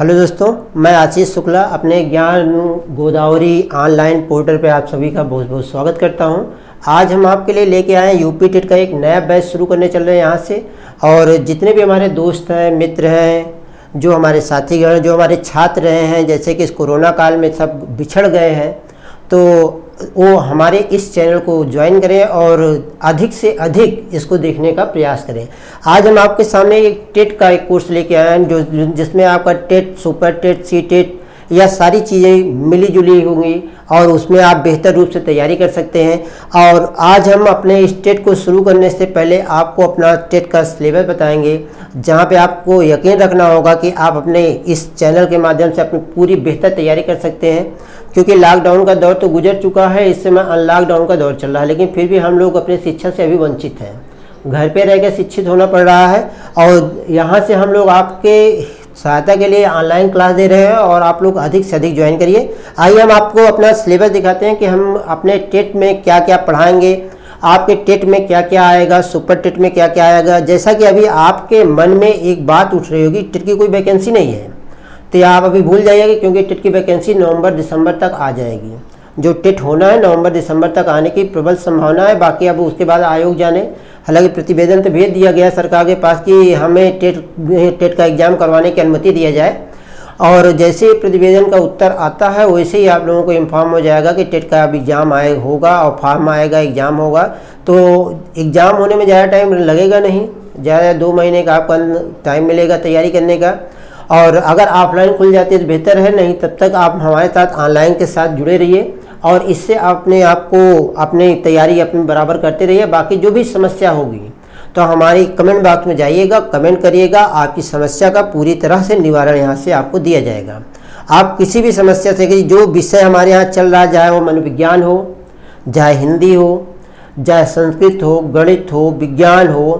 Hello दोस्तों, मैं आशीष शुक्ला अपने ज्ञान गोदावरी ऑनलाइन पोर्टल पे आप सभी का बहुत बहुत स्वागत करता हूं। आज हम आपके लिए लेके आए हैं यूपी टेट का एक नया बैच शुरू करने चल रहे हैं यहाँ से। और जितने भी हमारे दोस्त हैं, मित्र हैं, जो हमारे साथीगण, जो हमारे छात्र रहे हैं, जैसे कि इस कोरोना काल में सब बिछड़ गए हैं, तो वो हमारे इस चैनल को ज्वाइन करें और अधिक से अधिक इसको देखने का प्रयास करें। आज हम आपके सामने एक टेट का एक कोर्स लेके आए हैं जिसमें आपका TET, super TET, C TET या सारी चीज़ें मिली जुली होंगी और उसमें आप बेहतर रूप से तैयारी कर सकते हैं। और आज हम अपने इस टेट को शुरू करने से पहले आपको अपना टेट का सिलेबस बताएंगे, जहां पे आपको यकीन रखना होगा कि आप अपने इस चैनल के माध्यम से अपनी पूरी बेहतर तैयारी कर सकते हैं। क्योंकि लॉकडाउन का दौर तो गुजर चुका है, इस समय अनलॉकडाउन का दौर चल रहा है, लेकिन फिर भी हम लोग अपनी शिक्षा से अभी वंचित हैं। घर पे रह के शिक्षित होना पड़ रहा है और यहाँ से हम लोग आपके सहायता के लिए ऑनलाइन क्लास दे रहे हैं और आप लोग अधिक से अधिक ज्वाइन करिए। आइए हम आपको अपना सिलेबस दिखाते हैं कि हम अपने टेट में क्या क्या पढ़ाएंगे, आपके टेट में क्या क्या आएगा, सुपर टेट में क्या क्या आएगा। जैसा कि अभी आपके मन में एक बात उठ रही होगी, टेट की कोई वैकेंसी नहीं है, तो आप अभी भूल जाइएगा क्योंकि टेट की वैकेंसी नवंबर दिसंबर तक आ जाएगी। जो टेट होना है नवंबर दिसंबर तक आने की प्रबल संभावना है। बाकी अब उसके बाद आयोग जाने। हालांकि प्रतिवेदन तो भेज दिया गया सरकार के पास कि हमें टेट का एग्ज़ाम करवाने की अनुमति दिया जाए, और जैसे ही प्रतिवेदन का उत्तर आता है वैसे ही आप लोगों को इन्फॉर्म हो जाएगा कि टेट का अब एग्ज़ाम होगा और फॉर्म आएगा, एग्ज़ाम होगा। तो एग्ज़ाम होने में ज़्यादा टाइम लगेगा नहीं, ज़्यादा 2 महीने का आपका टाइम मिलेगा तैयारी करने का। और अगर ऑफलाइन खुल जाती है तो बेहतर है, नहीं तब तक आप हमारे साथ ऑनलाइन के साथ जुड़े रहिए और इससे अपने आप को अपनी तैयारी अपनी बराबर करते रहिए। बाकी जो भी समस्या होगी तो हमारी कमेंट बॉक्स में जाइएगा, कमेंट करिएगा, आपकी समस्या का पूरी तरह से निवारण यहाँ से आपको दिया जाएगा। आप किसी भी समस्या से, कि जो विषय हमारे यहाँ चल रहा है, चाहे वो मनोविज्ञान हो, चाहे हिंदी हो, चाहे संस्कृत हो, गणित हो, विज्ञान हो,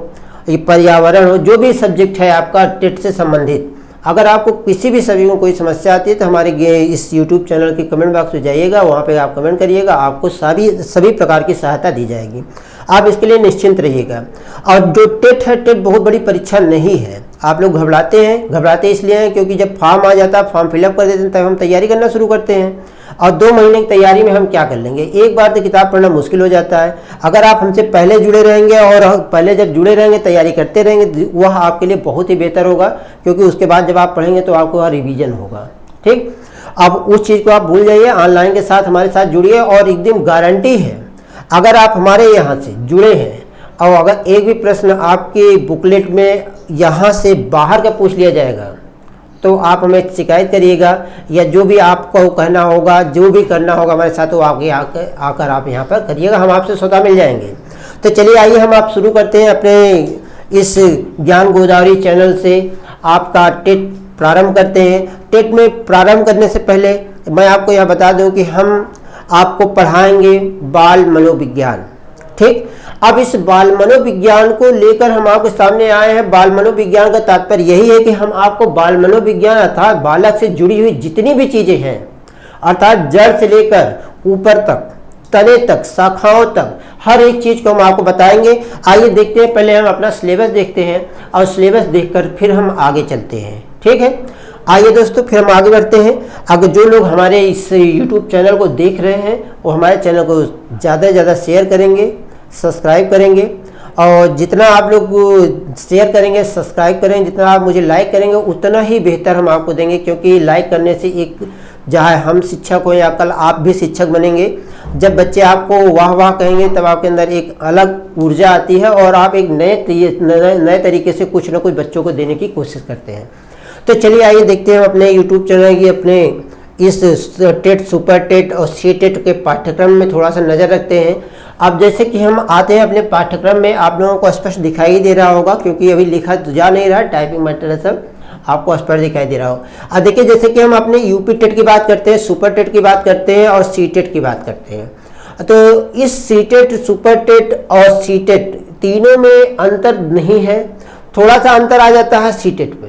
पर्यावरण हो, जो भी सब्जेक्ट है आपका टेट से संबंधित, अगर आपको किसी भी सभी में कोई समस्या आती है तो हमारे इस YouTube चैनल के कमेंट बॉक्स में जाइएगा, वहाँ पे आप कमेंट करिएगा, आपको सभी प्रकार की सहायता दी जाएगी। आप इसके लिए निश्चिंत रहिएगा। और जो टेट है, टेट बहुत बड़ी परीक्षा नहीं है। आप लोग घबराते इसलिए हैं क्योंकि जब फॉर्म आ जाता है, फॉर्म फिलअप कर देते हैं, तब हम तैयारी करना शुरू करते हैं। और 2 महीने की तैयारी में हम क्या कर लेंगे, एक बार तो किताब पढ़ना मुश्किल हो जाता है। अगर आप हमसे पहले जुड़े रहेंगे और पहले जब जुड़े रहेंगे, तैयारी करते रहेंगे, वह आपके लिए बहुत ही बेहतर होगा, क्योंकि उसके बाद जब आप पढ़ेंगे तो आपको वहाँ रिवीजन होगा। ठीक, अब उस चीज़ को आप भूल जाइए, ऑनलाइन के साथ हमारे साथ जुड़िए। और एकदम गारंटी है, अगर आप हमारे यहाँ से जुड़े हैं और अगर एक भी प्रश्न आपके बुकलेट में यहाँ से बाहर का पूछ लिया जाएगा तो आप हमें शिकायत करिएगा, या जो भी आपको कहना होगा, जो भी करना होगा हमारे साथ, वो आगे आकर आप यहाँ पर करिएगा, हम आपसे स्वतः मिल जाएंगे। तो चलिए आइए हम आप शुरू करते हैं अपने इस ज्ञान गोदावरी चैनल से आपका टेट प्रारंभ करते हैं। टेट में प्रारंभ करने से पहले मैं आपको यह बता दूं कि हम आपको पढ़ाएंगे बाल मनोविज्ञान। ठीक, अब इस बाल मनोविज्ञान को लेकर हम आपके सामने आए हैं। बाल मनोविज्ञान का तात्पर्य यही है कि हम आपको बाल मनोविज्ञान अर्थात बालक से जुड़ी हुई जितनी भी चीजें हैं, अर्थात जड़ से लेकर ऊपर तक, तने तक, शाखाओं तक, हर एक चीज को हम आपको बताएंगे। आइए देखते हैं, पहले हम अपना सिलेबस देखते हैं और सिलेबस देखकर फिर हम आगे चलते हैं। ठीक है, आइए दोस्तों फिर हम आगे बढ़ते हैं। अगर जो लोग हमारे इस YouTube चैनल को देख रहे हैं वो हमारे चैनल को ज़्यादा से ज़्यादा शेयर करेंगे, सब्सक्राइब करेंगे, और जितना आप लोग शेयर करेंगे, सब्सक्राइब करेंगे, जितना आप मुझे लाइक करेंगे उतना ही बेहतर हम आपको देंगे। क्योंकि लाइक करने से एक जहाँ हम शिक्षक हो या कल आप भी शिक्षक बनेंगे, जब बच्चे आपको वाह वाह कहेंगे तब आपके अंदर एक अलग ऊर्जा आती है और आप एक नए तरीके से कुछ ना कुछ बच्चों को देने की कोशिश करते हैं। तो चलिए आइए देखते हैं अपने YouTube चैनल की अपने इस टेट, सुपर टेट और सी टेट के पाठ्यक्रम में थोड़ा सा नज़र रखते हैं। अब जैसे कि हम आते हैं अपने पाठ्यक्रम में, आप लोगों को स्पष्ट दिखाई दे रहा होगा क्योंकि अभी लिखा तो जा नहीं रहा, टाइपिंग मटेरियल सब आपको स्पष्ट दिखाई दे रहा हो। अब देखिए, जैसे कि हम अपने यूपी टेट की बात करते हैं, सुपर टेट की बात करते हैं और सी टेट की बात करते हैं, तो इस सी टेट, सुपर टेट और सी टेट तीनों में अंतर नहीं है, थोड़ा सा अंतर आ जाता है सी टेट में।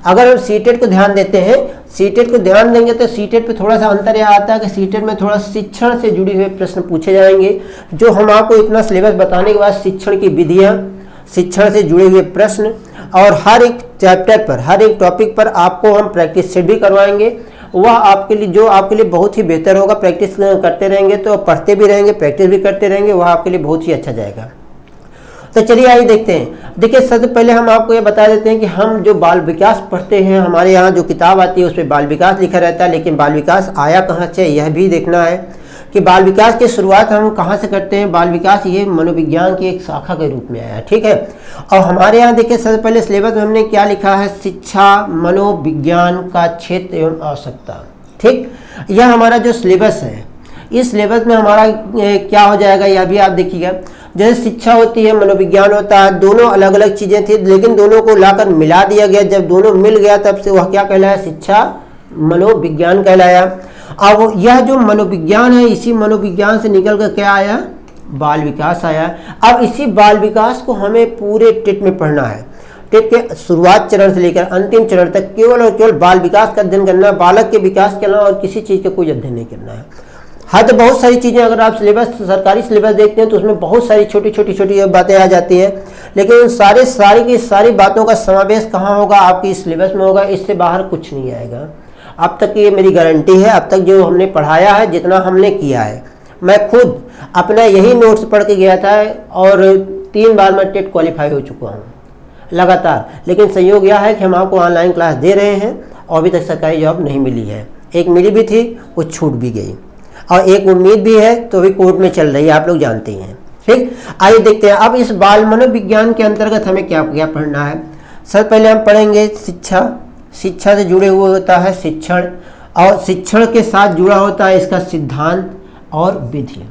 अगर हम सी टेट को ध्यान देते हैं, सी टेट को ध्यान देंगे तो सी टेट पे थोड़ा सा अंतर यह आता है कि सी टेट में थोड़ा शिक्षण से जुड़े हुए प्रश्न पूछे जाएंगे, जो हम आपको इतना सिलेबस बताने के बाद शिक्षण की विधियाँ, शिक्षण से जुड़े हुए प्रश्न और हर एक चैप्टर पर, हर एक टॉपिक पर आपको हम प्रैक्टिस सेट भी करवाएंगे। वह आपके लिए, जो आपके लिए बहुत ही बेहतर होगा। प्रैक्टिस करते रहेंगे तो पढ़ते भी रहेंगे, प्रैक्टिस भी करते रहेंगे, वह आपके लिए बहुत ही अच्छा जाएगा। तो चलिए आइए देखते हैं। देखिए सबसे पहले हम आपको ये बता देते हैं कि हम जो बाल विकास पढ़ते हैं, हमारे यहाँ जो किताब आती है उस पर बाल विकास लिखा रहता है, लेकिन बाल विकास आया कहाँ से यह भी देखना है कि बाल विकास की शुरुआत हम कहाँ से करते हैं। बाल विकास ये मनोविज्ञान की एक शाखा के रूप में आया, ठीक है। और हमारे यहाँ देखिए सबसे पहले सिलेबस में हमने क्या लिखा है, शिक्षा मनोविज्ञान का क्षेत्र एवं आवश्यकता, ठीक। यह हमारा जो सिलेबस है, इस सिलेबस में हमारा क्या हो जाएगा यह भी आप देखिएगा। जैसे शिक्षा होती है, मनोविज्ञान होता है, दोनों अलग अलग चीज़ें थी, लेकिन दोनों को लाकर मिला दिया गया। जब दोनों मिल गया तब से वह क्या कहलाया, शिक्षा मनोविज्ञान कहलाया। अब यह जो मनोविज्ञान है, इसी मनोविज्ञान से निकल कर क्या आया, बाल विकास आया। अब इसी बाल विकास को हमें पूरे टेट में पढ़ना है। टेट के शुरुआत चरण से लेकर अंतिम चरण तक केवल और केवल बाल विकास का अध्ययन करना है, बालक के विकास के अलावा और किसी चीज़ का कोई अध्ययन नहीं करना है। हाँ, तो बहुत सारी चीज़ें अगर आप सिलेबस, सरकारी सिलेबस देखते हैं तो उसमें बहुत सारी छोटी छोटी बातें आ जाती हैं, लेकिन उन सारी की सारी बातों का समावेश कहाँ होगा, आपकी सिलेबस में होगा। इससे बाहर कुछ नहीं आएगा। अब तक ये मेरी गारंटी है, अब तक जो हमने पढ़ाया है, जितना हमने किया है, मैं खुद अपना यही नोट्स पढ़ के गया था और 3 बार मैं टेट क्वालिफाई हो चुका हूँ लगातार। लेकिन संयोग यह है कि हम आपको ऑनलाइन क्लास दे रहे हैं और अभी तक सरकारी जॉब नहीं मिली है। एक मिली भी थी, वो छूट भी गई, और एक उम्मीद भी है तो भी कोर्ट में चल रही है, आप लोग जानते हैं, ठीक। आइए देखते हैं अब इस बाल मनोविज्ञान के अंतर्गत हमें क्या क्या पढ़ना है। सबसे पहले हम पढ़ेंगे शिक्षा। शिक्षा से जुड़े हुए होता है शिक्षण, और शिक्षण के साथ जुड़ा होता है इसका सिद्धांत और विधि,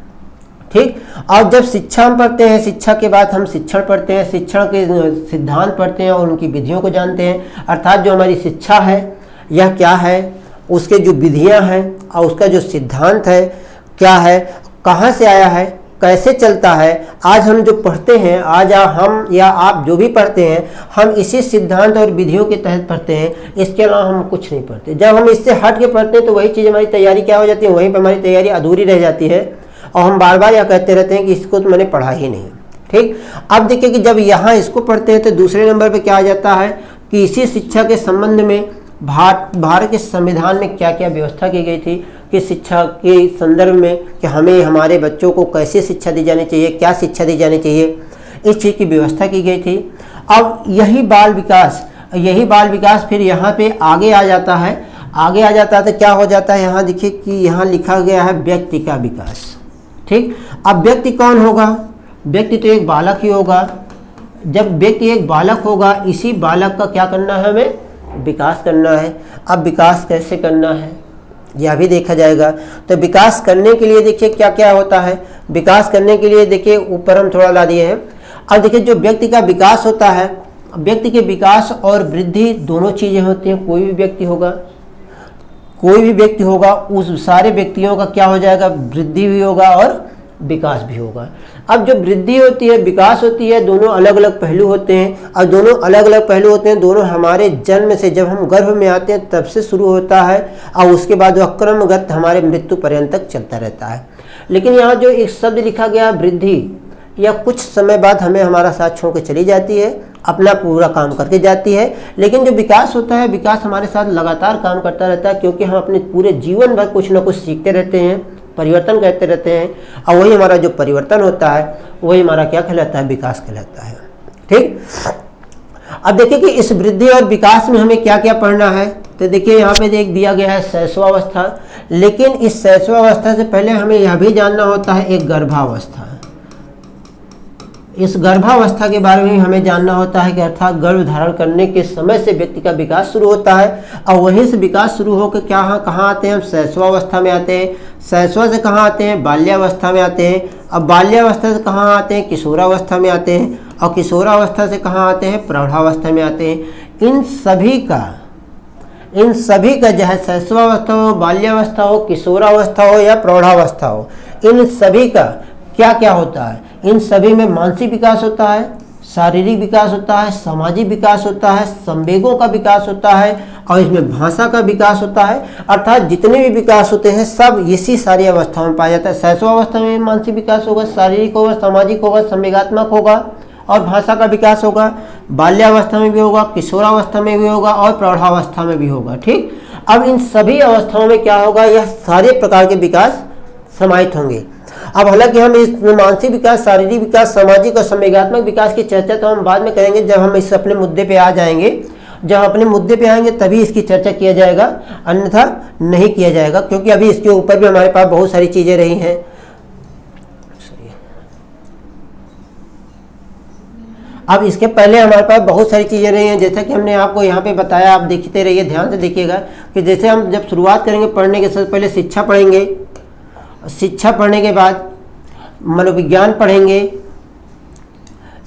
ठीक। और जब शिक्षा हम पढ़ते हैं, शिक्षा के बाद हम शिक्षण पढ़ते हैं, शिक्षण के सिद्धांत पढ़ते हैं और उनकी विधियों को जानते हैं। अर्थात जो हमारी शिक्षा है यह क्या है, उसके जो विधियां हैं और उसका जो सिद्धांत है क्या है, कहाँ से आया है, कैसे चलता है। आज हम जो पढ़ते हैं, आज हम या आप जो भी पढ़ते हैं, हम इसी सिद्धांत और विधियों के तहत पढ़ते हैं। इसके अलावा हम कुछ नहीं पढ़ते। जब हम इससे हट के पढ़ते हैं तो वही चीज़ हमारी तैयारी क्या हो जाती है, वहीं पर हमारी तैयारी अधूरी रह जाती है और हम बार बार यह कहते रहते हैं कि इसको तो मैंने पढ़ा ही नहीं, ठीक। अब देखिए कि जब यहाँ इसको पढ़ते हैं तो दूसरे नंबर पर क्या आ जाता है कि इसी शिक्षा के संबंध में भारत के संविधान में क्या क्या व्यवस्था की गई थी कि शिक्षा के संदर्भ में कि हमें हमारे बच्चों को कैसे शिक्षा दी जानी चाहिए, क्या शिक्षा दी जानी चाहिए, इस चीज़ की व्यवस्था की गई थी। अब यही बाल विकास फिर यहाँ पे आगे आ जाता है। आगे आ जाता है तो क्या हो जाता है, यहाँ देखिए कि यहाँ लिखा गया है व्यक्ति का विकास, ठीक। अब व्यक्ति कौन होगा, व्यक्ति तो एक बालक ही होगा। जब व्यक्ति एक बालक होगा, इसी बालक का क्या करना है, हमें विकास करना है। अब विकास कैसे करना है यह भी देखा जाएगा। तो विकास करने के लिए देखिए क्या क्या होता है। विकास करने के लिए देखिए ऊपर हम थोड़ा ला दिए हैं। अब देखिए जो व्यक्ति का विकास होता है, व्यक्ति के विकास और वृद्धि दोनों चीज़ें होती हैं। कोई भी व्यक्ति होगा उस सारे व्यक्तियों का क्या हो जाएगा, वृद्धि भी होगा और विकास भी होगा। अब जो वृद्धि होती है, विकास होती है, दोनों अलग अलग पहलू होते हैं। और दोनों अलग अलग पहलू होते हैं, दोनों हमारे जन्म से, जब हम गर्भ में आते हैं तब से शुरू होता है और उसके बाद वह क्रमगत हमारे मृत्यु पर्यंत तक चलता रहता है। लेकिन यहाँ जो एक शब्द लिखा गया वृद्धि, या कुछ समय बाद हमें हमारा साथ छोड़ के चली जाती है, अपना पूरा काम करके जाती है। लेकिन जो विकास होता है, विकास हमारे साथ लगातार काम करता रहता है, क्योंकि हम अपने पूरे जीवन भर कुछ ना कुछ सीखते रहते हैं, परिवर्तन करते रहते हैं, और वही हमारा जो परिवर्तन होता है वही हमारा क्या कहलाता है, विकास कहलाता है, ठीक। अब देखिए कि इस वृद्धि और विकास में हमें क्या क्या पढ़ना है। तो देखिए यहाँ पे देख दिया गया है शैशवावस्था, लेकिन इस शैशवावस्था से पहले हमें यह भी जानना होता है एक गर्भावस्था। इस गर्भावस्था के बारे में हमें जानना होता है कि अर्थात गर्भ धारण करने के समय से व्यक्ति का विकास शुरू होता है, और वहीं से विकास शुरू होकर कहाँ आते हैं, हम शैशवावस्था में आते हैं। शैशव से कहाँ आते हैं, बाल्यावस्था में आते हैं। अब बाल्यावस्था से कहाँ आते हैं, किशोरावस्था में आते हैं, और किशोरावस्था से कहाँ आते हैं, प्रौढ़ावस्था में आते हैं। इन सभी का चाहे शैशवावस्था हो, बाल्यावस्था हो, किशोरावस्था हो या प्रौढ़ावस्था हो, इन सभी का क्या क्या होता है। इन सभी में मानसिक विकास होता है, शारीरिक विकास होता है, सामाजिक विकास होता है, संवेगों का विकास होता है, और इसमें भाषा का विकास होता है। अर्थात जितने भी विकास होते हैं सब इसी सारी अवस्थाओं में पाया जाता है। शैशवावस्था में मानसिक विकास होगा, शारीरिक होगा, सामाजिक होगा, संवेगात्मक होगा और भाषा का विकास होगा। बाल्यावस्था में भी होगा, किशोरावस्था में भी होगा और प्रौढ़ावस्था में भी होगा। ठीक, अब इन सभी अवस्थाओं में क्या होगा, यह सारे प्रकार के विकास समाहित होंगे। अब हालांकि हम इस मानसिक विकास, शारीरिक विकास, सामाजिक और संवेगात्मक विकास की चर्चा तो हम बाद में करेंगे, जब हम इस अपने मुद्दे पे आ जाएंगे। जब अपने मुद्दे पे आएंगे तभी इसकी चर्चा किया जाएगा, अन्यथा नहीं किया जाएगा, क्योंकि अभी इसके ऊपर भी हमारे पास बहुत सारी चीज़ें रही हैं। अब इसके पहले हमारे पास बहुत सारी चीज़ें रही हैं, जैसा कि हमने आपको यहाँ पे बताया, आप देखते रहिए, ध्यान से देखिएगा कि जैसे हम जब शुरुआत करेंगे पढ़ने के, सबसे पहले शिक्षा पढ़ेंगे, शिक्षा पढ़ने के बाद मनोविज्ञान पढ़ेंगे,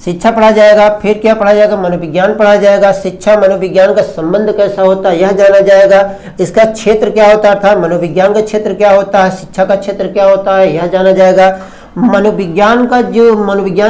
शिक्षा पढ़ा जाएगा, फिर क्या पढ़ा जाएगा, मनोविज्ञान पढ़ा जाएगा। शिक्षा मनोविज्ञान का संबंध कैसा होता है यह जाना जाएगा, इसका क्षेत्र क्या होता है, अर्थात मनोविज्ञान का क्षेत्र क्या होता है, शिक्षा का क्षेत्र क्या होता है यह जाना जाएगा। मनोविज्ञान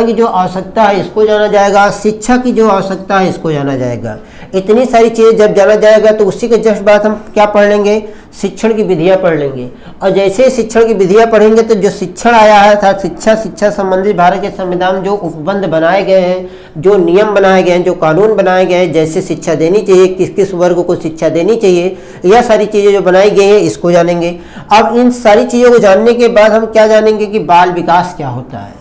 की जो आवश्यकता है इसको जाना जाएगा, शिक्षा की जो आवश्यकता है इसको जाना जाएगा। इतनी सारी चीज़ें जब जाना जाएगा तो उसी के जस्ट बाद हम क्या पढ़ लेंगे, शिक्षण की विधियाँ पढ़ लेंगे। और जैसे ही शिक्षण की विधियाँ पढ़ेंगे तो जो शिक्षण आया है था, शिक्षा संबंधित भारत के संविधान में जो उपबंध बनाए गए हैं, जो नियम बनाए गए हैं, जो कानून बनाए गए हैं, जैसे शिक्षा देनी चाहिए, किस किस वर्ग को शिक्षा देनी चाहिए, यह सारी चीज़ें जो बनाई गई हैं इसको जानेंगे। अब इन सारी चीज़ों को जानने के बाद हम क्या जानेंगे कि बाल विकास क्या होता है।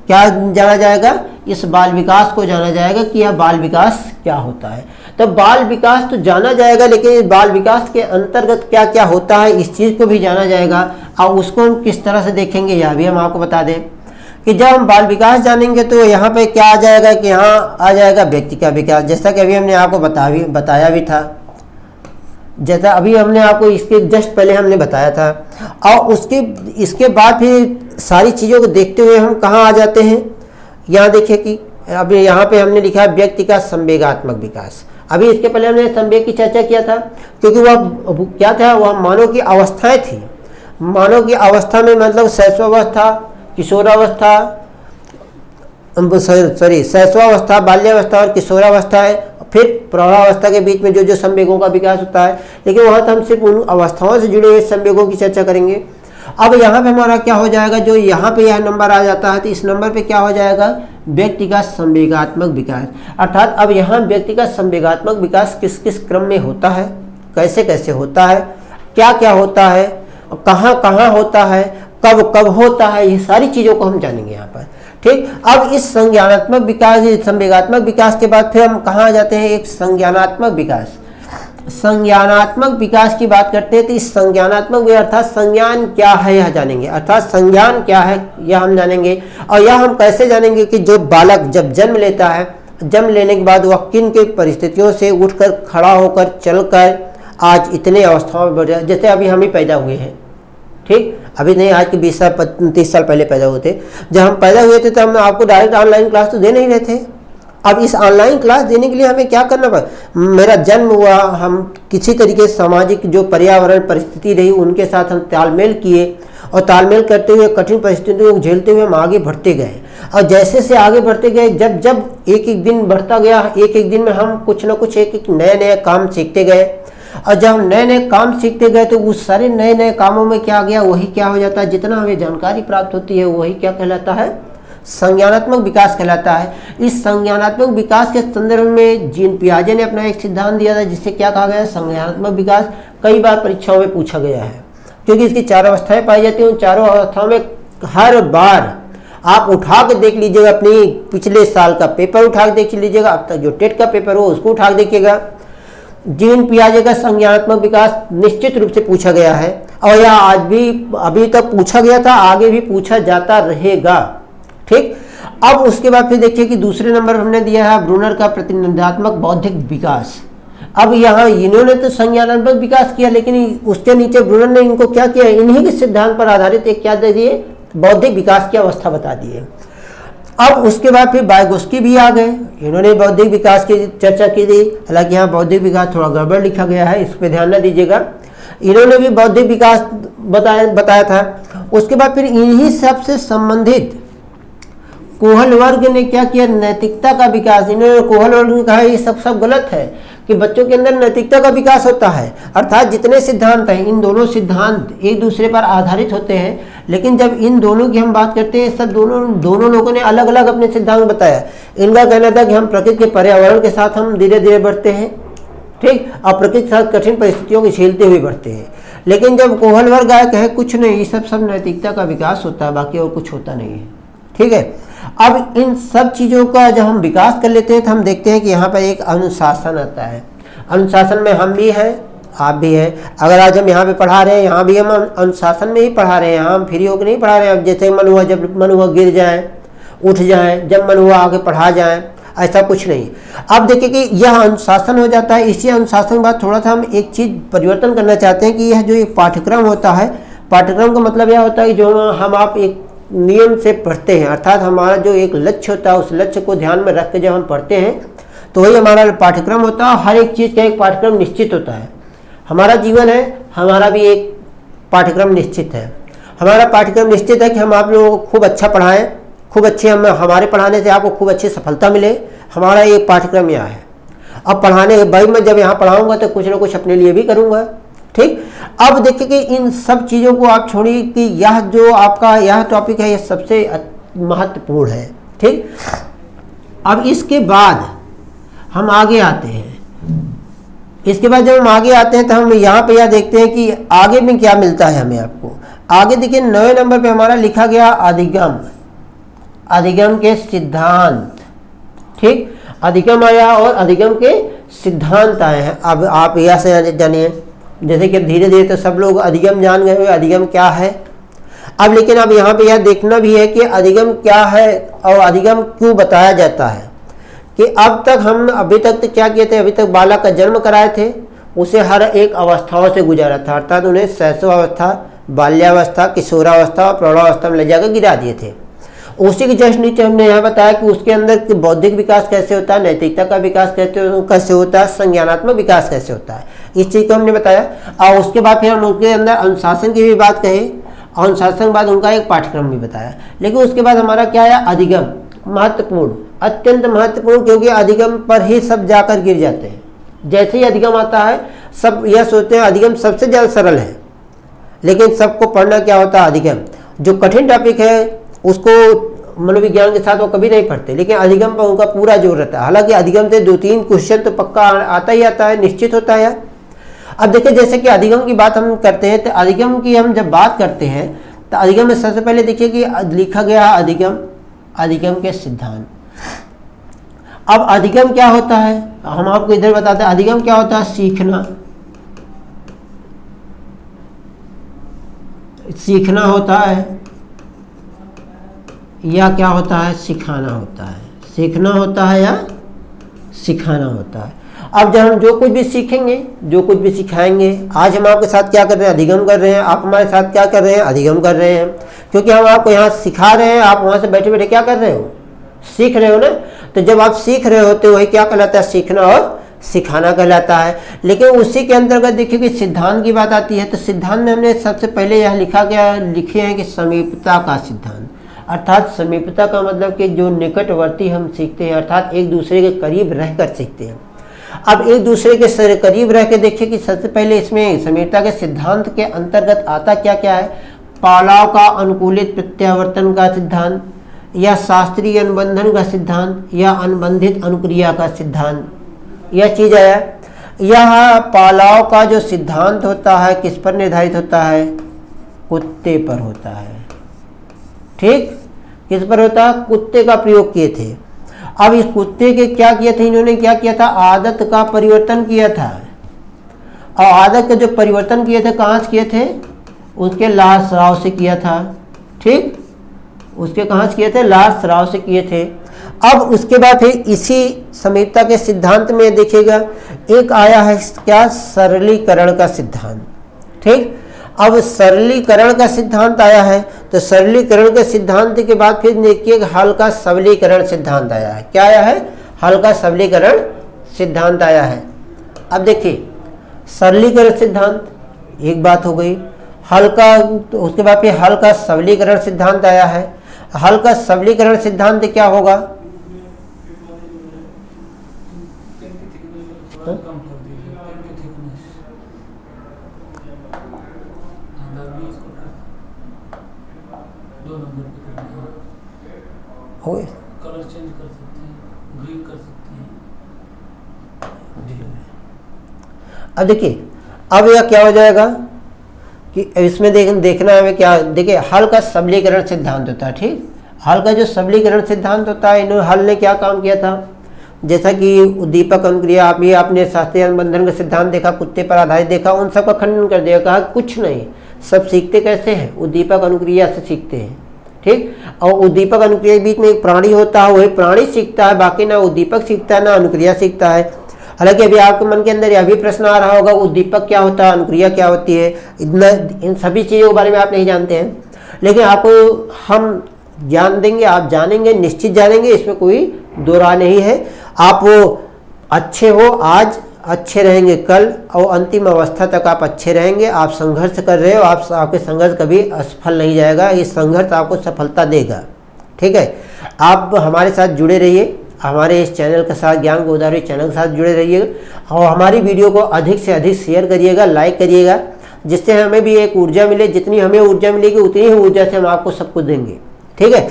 क्या जाना जाएगा, इस बाल विकास को जाना जाएगा कि यह बाल विकास क्या होता है। तो बाल विकास तो जाना जाएगा, लेकिन इस बाल विकास के अंतर्गत क्या क्या होता है इस चीज़ को भी जाना जाएगा। और उसको हम किस तरह से देखेंगे यह भी हम आपको बता दें कि जब हम बाल विकास जानेंगे तो यहाँ पे क्या आ जाएगा कि यहाँ आ जाएगा व्यक्ति का विकास, जैसा कि अभी हमने आपको बताया भी था, जैसा अभी हमने आपको इसके जस्ट पहले हमने बताया था। और इसके बाद फिर सारी चीज़ों को देखते हुए हम कहाँ आ जाते हैं, यहाँ देखिए कि अभी यहाँ पे हमने लिखा है व्यक्ति का संवेगात्मक विकास। अभी इसके पहले हमने संवेग की चर्चा किया था, क्योंकि वह क्या था, वह मानव की अवस्थाएं थी। मानव की अवस्था में मतलब शैशवावस्था, किशोरावस्था, शैशवावस्था, बाल्यावस्था और किशोरावस्था है, फिर प्रौढ़ावस्था के बीच में जो जो संवेगों का विकास होता है। लेकिन वहाँ तो हम सिर्फ उन अवस्थाओं से जुड़े हुए संवेगों की चर्चा करेंगे। अब यहाँ पे हमारा क्या हो जाएगा, जो यहाँ पे यह नंबर आ जाता है तो इस नंबर पे क्या हो जाएगा, व्यक्ति का संवेगात्मक विकास। अर्थात अब यहाँ व्यक्ति का संवेगात्मक विकास किस किस क्रम में होता है, कैसे कैसे होता है, क्या क्या होता है, कहाँ कहाँ होता है, कब कब होता है, ये सारी चीज़ों को हम जानेंगे यहाँ पर। ठीक, अब इस संज्ञानात्मक विकास, संवेगात्मक विकास के बाद फिर हम कहाँ आ जाते हैं, एक संज्ञानात्मक विकास। संज्ञानात्मक विकास की बात करते हैं तो इस संज्ञानात्मक अर्थात संज्ञान क्या है यह जानेंगे, अर्थात संज्ञान क्या है यह हम जानेंगे। और यह हम कैसे जानेंगे कि जो बालक जब जन्म लेता है, जन्म लेने के बाद वह किन के परिस्थितियों से उठकर खड़ा होकर चलकर आज इतने अवस्थाओं में बढ़ जाए। जैसे अभी हम ही पैदा हुए हैं, ठीक, अभी नहीं, आज के 20 साल 30 साल पहले पैदा हुए थे। जब हम पैदा हुए थे तो हम आपको डायरेक्ट ऑनलाइन क्लास तो दे नहीं रहे थे। अब इस ऑनलाइन क्लास देने के लिए हमें क्या करना पड़ा, मेरा जन्म हुआ, हम किसी तरीके से सामाजिक जो पर्यावरण परिस्थिति रही उनके साथ हम तालमेल किए, और तालमेल करते हुए कठिन परिस्थितियों को झेलते हुए हम आगे बढ़ते गए। और जैसे से आगे बढ़ते गए, जब जब एक एक दिन बढ़ता गया, एक एक दिन में हम कुछ ना कुछ एक एक नए नए काम सीखते गए। और जब हम नए नए काम सीखते गए तो उस सारे नए नए कामों में क्या गया, वही क्या हो जाता है, जितना हमें जानकारी प्राप्त होती है वही क्या कहलाता है, संज्ञानात्मक विकास कहलाता है। इस संज्ञानात्मक विकास के संदर्भ में जीन पियाजे ने अपना एक सिद्धांत दिया था, जिससे क्या कहा गया है, संज्ञानात्मक विकास। कई बार परीक्षाओं में पूछा गया है, क्योंकि इसकी 4 अवस्थाएं पाई जाती हैं। उन चारों अवस्थाओं में हर बार आप उठा के देख लीजिएगा, अपनी पिछले साल का पेपर उठा के देख लीजिएगा, अब तक जो टेट का पेपर हो उसको उठा के देखिएगा, जीन पियाजे का संज्ञानात्मक विकास निश्चित रूप से पूछा गया है। और यह आज भी, अभी तक पूछा गया था, आगे भी पूछा जाता रहेगा। ठीक, अब उसके बाद फिर देखिए कि दूसरे नंबर पर हमने दिया है ब्रूनर का प्रतिनिधात्मक बौद्धिक विकास। अब यहाँ इन्होंने तो संज्ञानात्मक विकास किया, लेकिन उसके नीचे ब्रूनर ने इनको क्या किया, इन्हीं के सिद्धांत पर आधारित एक क्या दे दिए, बौद्धिक विकास की अवस्था बता दिए। अब उसके बाद फिर वाइगोस्की भी आ गए, इन्होंने बौद्धिक विकास की चर्चा की थी। हालांकि यहाँ बौद्धिक विकास थोड़ा गड़बड़ लिखा गया है, इस पर ध्यान न दीजिएगा। इन्होंने भी बौद्धिक विकास बताया था। उसके बाद फिर इन्हीं सबसे संबंधित कोहल वर्ग ने क्या किया, नैतिकता का विकास। इन्होंने कोहल वर्ग ने कहा ये सब गलत है कि बच्चों के अंदर नैतिकता का विकास होता है, अर्थात जितने सिद्धांत हैं इन दोनों सिद्धांत एक दूसरे पर आधारित होते हैं, लेकिन जब इन दोनों की हम बात करते हैं सब दोनों लोगों ने अलग अलग अपने सिद्धांत बताया। इनका कहना था कि हम प्रकृति के पर्यावरण के साथ हम धीरे धीरे बढ़ते हैं, ठीक, और प्रकृति के साथ कठिन परिस्थितियों को झेलते हुए बढ़ते हैं। लेकिन जब कोहल वर्ग आया कहे कुछ नहीं, ये सब नैतिकता का विकास होता है, बाकी और कुछ होता नहीं है, ठीक है। अब इन सब चीज़ों का जब हम विकास कर लेते हैं तो हम देखते हैं कि यहाँ पर एक अनुशासन आता है। अनुशासन में हम भी हैं, आप भी हैं। अगर आज हम यहाँ पे पढ़ा रहे हैं, यहाँ भी हम अनुशासन में ही पढ़ा रहे हैं, यहाँ हम फ्री होकर नहीं पढ़ा रहे हैं। अब जैसे मन हुआ, जब मन हुआ गिर जाए, उठ जाए, जब मन हुआ आगे पढ़ा जाए, ऐसा कुछ नहीं। अब देखिए कि यह अनुशासन हो जाता है। इसी अनुशासन के बाद थोड़ा सा हम एक चीज़ परिवर्तन करना चाहते हैं कि यह जो एक पाठ्यक्रम होता है, पाठ्यक्रम का मतलब यह होता है कि जो हम आप एक नियम से पढ़ते हैं, अर्थात हमारा जो एक लक्ष्य होता है उस लक्ष्य को ध्यान में रख के जब हम पढ़ते हैं तो वही हमारा पाठ्यक्रम होता है। हर एक चीज़ का एक पाठ्यक्रम निश्चित होता है। हमारा जीवन है, हमारा भी एक पाठ्यक्रम निश्चित है। हमारा पाठ्यक्रम निश्चित है कि हम आप लोगों को खूब अच्छा पढ़ाएं, खूब अच्छे हमारे पढ़ाने से आपको खूब अच्छी सफलता मिले। हमारा एक पाठ्यक्रम यहाँ है। अब पढ़ाने भाई मैं जब यहाँ पढ़ाऊँगा तो कुछ ना कुछ अपने लिए भी करूँगा, ठीक। अब देखिए कि इन सब चीज़ों को आप छोड़िए कि यह जो आपका यह टॉपिक है यह सबसे महत्वपूर्ण है, ठीक। अब इसके बाद हम आगे आते हैं। इसके बाद जब हम आगे आते हैं तो हम यहाँ पे यह देखते हैं कि आगे में क्या मिलता है हमें। आपको आगे देखिए 9वें नंबर पे हमारा लिखा गया अधिगम, अधिगम के सिद्धांत, ठीक। अधिगम आया और अधिगम के सिद्धांत आए हैं। अब आप यह से जानिए, जैसे कि धीरे धीरे तो सब लोग अधिगम जान गए हुए अधिगम क्या है। अब लेकिन अब यहाँ पे यह देखना भी है कि अधिगम क्या है और अधिगम क्यों बताया जाता है। कि अब तक हम अभी तक तो क्या किए थे, अभी तक बालक का जन्म कराए थे, उसे हर एक अवस्थाओं से गुजारा था, अर्थात उन्हें शैशवावस्था, बाल्यावस्था, किशोरावस्था और प्रौढ़ावस्था में ले जाकर गिरा दिए थे। उसी के जस्ट नीचे हमने यह बताया कि उसके अंदर बौद्धिक विकास कैसे होता है, नैतिकता का विकास कैसे होता है, संज्ञानात्मक विकास कैसे होता है, इस चीज़ को हमने बताया। और उसके बाद फिर हम उनके अंदर अनुशासन की भी बात कही, अनुशासन के बाद उनका एक पाठ्यक्रम भी बताया। लेकिन उसके बाद हमारा क्या आया, अधिगम, महत्वपूर्ण, अत्यंत महत्वपूर्ण, क्योंकि अधिगम पर ही सब जाकर गिर जाते हैं। जैसे ही अधिगम आता है सब यह सोचते हैं अधिगम सबसे ज़्यादा सरल है, लेकिन सबको पढ़ना क्या होता है, अधिगम। जो कठिन टॉपिक है उसको मनोविज्ञान के साथ वो कभी नहीं पढ़ते, लेकिन अधिगम पर उनका पूरा जोर रहता है। हालांकि अधिगम से 2-3 क्वेश्चन तो पक्का आता ही आता है, निश्चित होता है। अब देखिए जैसे कि अधिगम की बात हम करते हैं तो अधिगम की हम जब बात करते हैं तो अधिगम में सबसे पहले देखिए कि लिखा गया अधिगम, अधिगम के सिद्धांत। अब अधिगम क्या होता है, हम आपको इधर बताते हैं। अधिगम क्या होता है, सीखना, सीखना होता है, या क्या होता है, सिखाना होता है। सीखना होता है या सिखाना होता है। अब जब हम जो कुछ भी सीखेंगे, जो कुछ भी सिखाएंगे, आज हम आपके साथ क्या कर रहे हैं, अधिगम कर रहे हैं। आप हमारे साथ क्या कर रहे हैं, अधिगम कर रहे हैं, क्योंकि हम आपको यहाँ सिखा रहे हैं। आप वहाँ से बैठे बैठे क्या कर रहे हो, सीख रहे हो ना। तो जब आप सीख रहे होते हो वही क्या कहलाता है, सीखना और सिखाना कहलाता है। लेकिन उसी के अंतर्गत देखिए कि सिद्धांत की बात आती है तो सिद्धांत में हमने सबसे पहले यह लिखे हैं कि समीपता का सिद्धांत, अर्थात समीपता का मतलब कि जो निकटवर्ती हम सीखते हैं, अर्थात एक दूसरे के करीब रहकर सीखते हैं। अब एक दूसरे के करीब रह के देखिए कि सबसे पहले इसमें समीपता के सिद्धांत के अंतर्गत आता क्या क्या है, पालाव का अनुकूलित प्रत्यावर्तन का सिद्धांत, या शास्त्रीय अनुबंधन का सिद्धांत, या अनुबंधित अनुक्रिया का सिद्धांत, यह चीज़ आया। यह पालाव का जो सिद्धांत होता है किस पर निर्धारित होता है, कुत्ते पर होता है, ठीक। किस पर होता है, कुत्ते का प्रयोग किए थे। अब इस कुत्ते के क्या किए थे, इन्होंने क्या किया था, आदत का परिवर्तन किया था। और आदत का जो परिवर्तन किए थे कहाँ से किए थे, उसके लाल स्राव से किया था, ठीक। उसके कहाँ से किए थे, लाल स्राव से किए थे। अब उसके बाद फिर इसी समीपता के सिद्धांत में देखिएगा एक आया है क्या, सरलीकरण का सिद्धांत, ठीक। अब सरलीकरण का सिद्धांत आया है तो सरलीकरण के सिद्धांत के बाद फिर देखिए हल्का सबलीकरण सिद्धांत आया है। क्या आया है, हल्का सबलीकरण सिद्धांत आया है। अब देखिए सरलीकरण सिद्धांत एक बात हो गई, हल्का, तो उसके बाद फिर हल्का सबलीकरण सिद्धांत आया है। हल का सबलीकरण सिद्धांत क्या होगा? कलर चेंज कर सकते हैं, ग्रीन कर सकते हैं। अब देखिए, अब यह क्या हो जाएगा कि इसमें देखना है हमें क्या, देखिए हल का सबलीकरण सिद्धांत होता है, ठीक। हल का जो सबलीकरण सिद्धांत होता है, इन्होंने हल ने क्या काम किया था, जैसा कि उद्दीपक अनुक्रिया, अभी आपने शास्त्रीय अनुबंधन का सिद्धांत देखा, कुत्ते पर आधारित देखा, उन सब का खंडन कर दिया, कहा कुछ नहीं, सब सीखते कैसे हैं, उद्दीपक अनुक्रिया से सीखते हैं, ठीक। और उद्दीपक अनुक्रिया के बीच में एक प्राणी होता है, वही प्राणी सीखता है, बाकी ना उद्दीपक सीखता है ना अनुक्रिया सीखता है। हालांकि अभी आपके मन के अंदर यह भी प्रश्न आ रहा होगा, उद्दीपक क्या होता है, अनुक्रिया क्या होती है, इतना इन सभी चीज़ों के बारे में आप नहीं जानते हैं, लेकिन आपको हम ज्ञान देंगे, आप जानेंगे, निश्चित जानेंगे, इसमें कोई दो राय नहीं है। आप वो अच्छे हो आज, अच्छे रहेंगे कल, और अंतिम अवस्था तक आप अच्छे रहेंगे। आप संघर्ष कर रहे हो, आपके संघर्ष कभी असफल नहीं जाएगा, ये संघर्ष आपको सफलता देगा, ठीक है। आप हमारे साथ जुड़े रहिए, हमारे इस चैनल के साथ, ज्ञान गोदावरी चैनल के साथ जुड़े रहिएगा, और हमारी वीडियो को अधिक से अधिक शेयर करिएगा, लाइक करिएगा, जिससे हमें भी एक ऊर्जा मिले। जितनी हमें ऊर्जा मिलेगी उतनी ही ऊर्जा से हम आपको सब कुछ देंगे, ठीक है।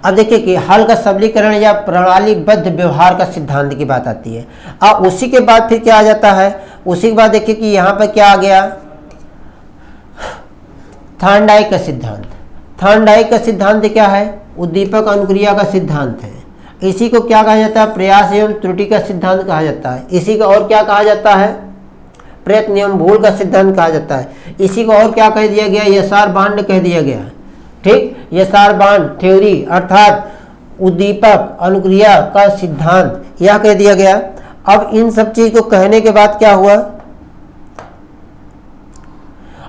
अब देखिए कि हल का सबलीकरण या प्रणालीबद्ध व्यवहार का सिद्धांत की बात आती है। अब उसी के बाद फिर क्या आ जाता है, उसी के बाद देखिए कि यहाँ पर क्या आ गया, थॉर्नडाइक का सिद्धांत। थॉर्नडाइक का सिद्धांत क्या है, उद्दीपक अनुक्रिया का सिद्धांत है। इसी को क्या कहा जाता है, प्रयास एवं त्रुटि का सिद्धांत कहा जाता है। इसी को और क्या कहा जाता है, प्रयत्न एवं भूल का सिद्धांत कहा जाता है। इसी को और क्या कह दिया गया, यसार बांड कह दिया गया, ठीक। यसार बांड थ्योरी अर्थात उद्दीपक अनुक्रिया का सिद्धांत, यह कह दिया गया। अब इन सब चीज को कहने के बाद क्या हुआ,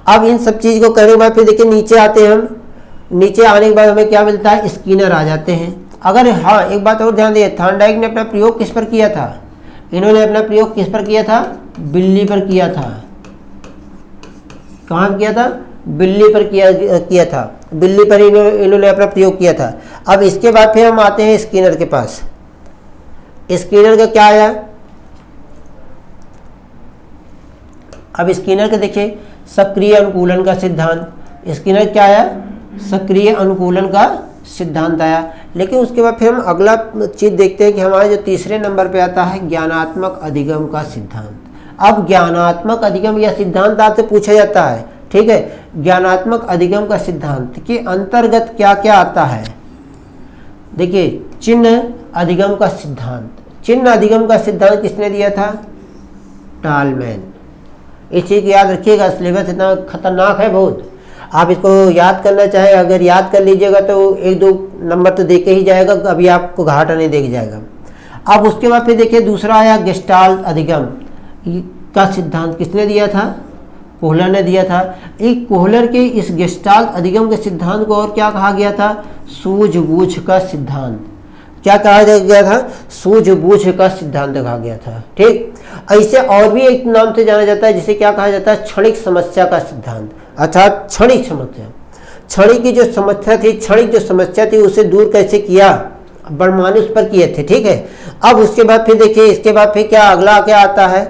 अब इन सब चीज को कहने के बाद फिर देखिए नीचे आते हैं हम, नीचे आने के बाद हमें क्या मिलता है, स्किनर आ जाते हैं। अगर हाँ एक बात और ध्यान दिए, थॉर्नडाइक ने अपना प्रयोग किस पर किया था, इन्होंने अपना प्रयोग किस पर किया था, बिल्ली पर किया था। कहाँ किया था, बिल्ली पर किया था, बिल्ली पर इन्होंने अपना प्रयोग किया था। अब इसके बाद फिर हम आते हैं स्किनर के पास। स्किनर का क्या आया, अब स्किनर के देखिए सक्रिय अनुकूलन का सिद्धांत। स्किनर क्या आया, सक्रिय अनुकूलन का सिद्धांत आया। लेकिन उसके बाद फिर हम अगला चीज देखते हैं कि हमारे जो तीसरे नंबर पे आता है ज्ञानात्मक अधिगम का सिद्धांत। अब ज्ञानात्मक अधिगम या सिद्धांत आपसे पूछा जाता है, ठीक है। ज्ञानात्मक अधिगम का सिद्धांत के अंतर्गत क्या क्या आता है, देखिए चिन्ह अधिगम का सिद्धांत। चिन्ह अधिगम का सिद्धांत किसने दिया था, टालमैन। इस चीज को याद रखिएगा, सिलेबस इतना खतरनाक है बहुत, आप इसको याद करना चाहें, अगर याद कर लीजिएगा तो एक दो नंबर तो देके ही जाएगा, अभी आपको घाटा नहीं देके जाएगा। अब उसके बाद फिर देखिए दूसरा आया गेस्टाल्ट अधिगम का सिद्धांत, किसने दिया था, कोहलर ने दिया था। एक कोहलर के इस गेस्टाल्ट अधिगम के सिद्धांत को और क्या कहा गया था, सूझबूझ का सिद्धांत। क्या कहा गया था, सूझबूझ का सिद्धांत कहा गया था, ठीक। ऐसे और भी एक नाम से जाना जाता है जिसे क्या कहा जाता है, क्षणिक समस्या का सिद्धांत, अर्थात क्षणिक समस्या। क्षणिक की जो समस्या थी, क्षणिक जो समस्या थी उसे दूर कैसे किया, बर्मानी उस पर किए थे, ठीक है। अब उसके बाद फिर देखिए, इसके बाद फिर क्या अगला क्या आता है,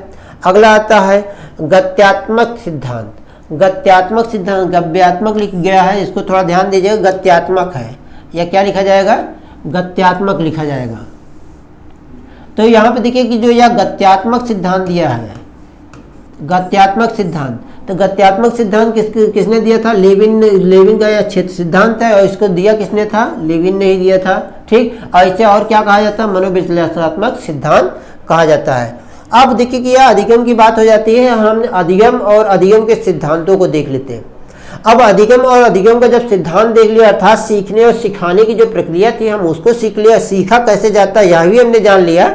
अगला आता है गत्यात्मक सिद्धांत। गत्यात्मक सिद्धांत, गव्यात्मक लिख गया है, इसको थोड़ा ध्यान दीजिएगा, गत्यात्मक है, या क्या लिखा जाएगा, गत्यात्मक लिखा जाएगा। तो यहाँ पे देखिए कि जो यह गत्यात्मक सिद्धांत दिया है, गत्यात्मक सिद्धांत, तो गत्यात्मक सिद्धांत किसने दिया था, लेविन का यह सिद्धांत है, और इसको दिया किसने था, लेविन ने ही दिया था, ठीक। ऐसे और क्या कहा जाता है, मनोविश्लेषणात्मक सिद्धांत कहा जाता है। अब देखिए कि यह अधिगम की बात हो जाती है, हम अधिगम और अधिगम के सिद्धांतों को देख लेते हैं। अब अधिगम और अधिगम का जब सिद्धांत देख लिया, अर्थात सीखने और सिखाने की जो प्रक्रिया थी हम उसको सीख लिया, सीखा कैसे जाता है यह भी हमने जान लिया।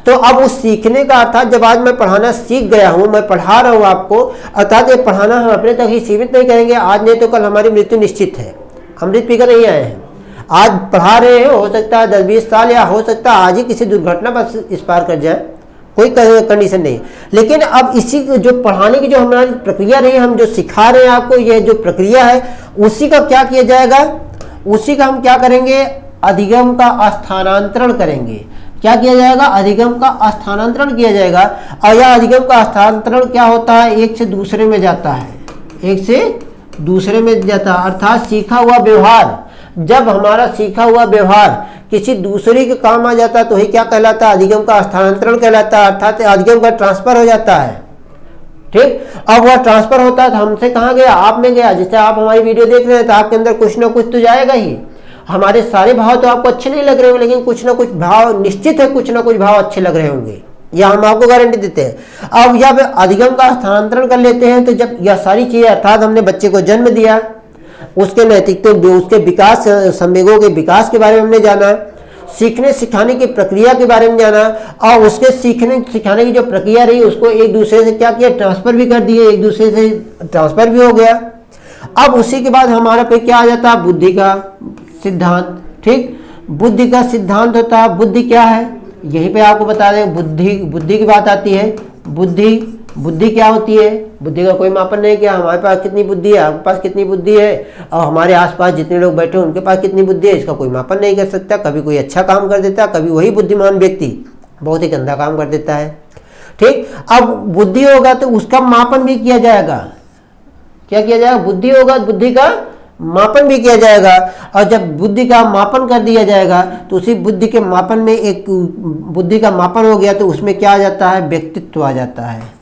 तो अब उस सीखने का अर्थात जब आज मैं पढ़ाना सीख गया हूँ, मैं पढ़ा रहा हूँ आपको, अर्थात ये पढ़ाना हम अपने तक ही सीमित नहीं करेंगे, आज नहीं तो कल हमारी मृत्यु निश्चित है, अमृत पीकर नहीं आए हैं। आज पढ़ा रहे हैं, हो सकता है 10-20 साल, या हो सकता है आज ही किसी दुर्घटना पर इस पार कर जाए, कोई कंडीशन नहीं। लेकिन अब इसी जो पढ़ाने की जो हमारी प्रक्रिया रही है, हम जो सिखा रहे हैं आपको, यह जो प्रक्रिया है उसी का क्या किया जाएगा, उसी का हम क्या करेंगे, अधिगम का स्थानांतरण करेंगे। क्या किया जाएगा, अधिगम का स्थानांतरण किया जाएगा। और यह अधिगम का स्थानांतरण क्या होता है, एक से दूसरे में जाता है, एक से दूसरे में जाता है। अर्थात सीखा हुआ व्यवहार, जब हमारा सीखा हुआ व्यवहार किसी दूसरे के काम आ जाता है तो ही क्या कहलाता है, अधिगम का स्थानांतरण कहलाता है। अर्थात अधिगम का ट्रांसफर हो जाता है। ठीक, अब वह ट्रांसफर होता है तो हमसे कहाँ गया, आप में गया। जैसे आप हमारी वीडियो देख रहे हैं तो आपके अंदर कुछ ना कुछ तो जाएगा ही। हमारे सारे भाव तो आपको अच्छे नहीं लग रहे होंगे, लेकिन कुछ ना कुछ भाव निश्चित है, कुछ ना कुछ भाव अच्छे लग रहे होंगे, यह हम आपको गारंटी देते हैं। अब जब अधिगम का स्थानांतरण कर लेते हैं तो जब यह सारी चीजें, अर्थात हमने बच्चे को जन्म दिया, उसके नैतिकता, उसके विकास, संवेगों के विकास के बारे में हमने जाना, सीखने सिखाने की प्रक्रिया के बारे में जाना, और उसके सीखने सिखाने की जो प्रक्रिया रही उसको एक दूसरे से क्या किया, ट्रांसफर भी कर दिए, एक दूसरे से ट्रांसफर भी हो गया। अब उसी के बाद हमारा पे क्या आ जाता है, बुद्धि का सिद्धांत। ठीक, बुद्धि का सिद्धांत होता है। बुद्धि क्या है, यहीं पे आपको बता दें, बुद्धि की बात आती है। बुद्धि क्या होती है, बुद्धि का कोई मापन नहीं किया। हमारे पास कितनी बुद्धि है, आपके पास कितनी बुद्धि है, और हमारे आसपास जितने लोग बैठे हैं उनके पास कितनी बुद्धि है, इसका कोई मापन नहीं कर सकता। कभी कोई अच्छा काम कर देता है, कभी वही बुद्धिमान व्यक्ति बहुत ही गंदा काम कर देता है। ठीक, अब बुद्धि होगा तो उसका मापन भी किया जाएगा। क्या किया जाएगा, बुद्धि होगा, बुद्धि का मापन भी किया जाएगा। और जब बुद्धि का मापन कर दिया जाएगा तो उसी बुद्धि के मापन में, एक बुद्धि का मापन हो गया तो उसमें क्या आ जाता है, व्यक्तित्व आ जाता है।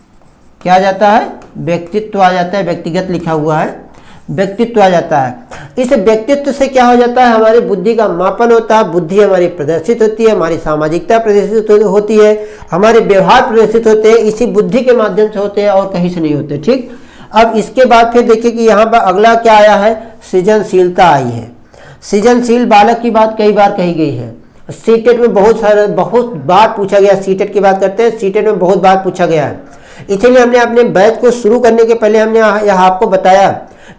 क्या आ जाता है, व्यक्तित्व आ जाता है। व्यक्तिगत लिखा हुआ है, व्यक्तित्व आ जाता है। इस व्यक्तित्व से क्या हो जाता है, हमारी बुद्धि का मापन होता है, बुद्धि हमारी प्रदर्शित होती है, हमारी सामाजिकता प्रदर्शित होती है, हमारे व्यवहार प्रदर्शित होते हैं, इसी बुद्धि के माध्यम से होते हैं और कहीं से नहीं होते। ठीक, अब इसके बाद फिर देखिए कि यहाँ पर अगला क्या आया है, सृजनशीलता आई है। सृजनशील बालक की बात कई बार कही गई है। सीटेट में बहुत बार पूछा गया, सीटेट की बात करते हैं, सीटेट में बहुत बार पूछा गया है। इसलिए हमने अपने बैच को शुरू करने के पहले हमने यह आपको बताया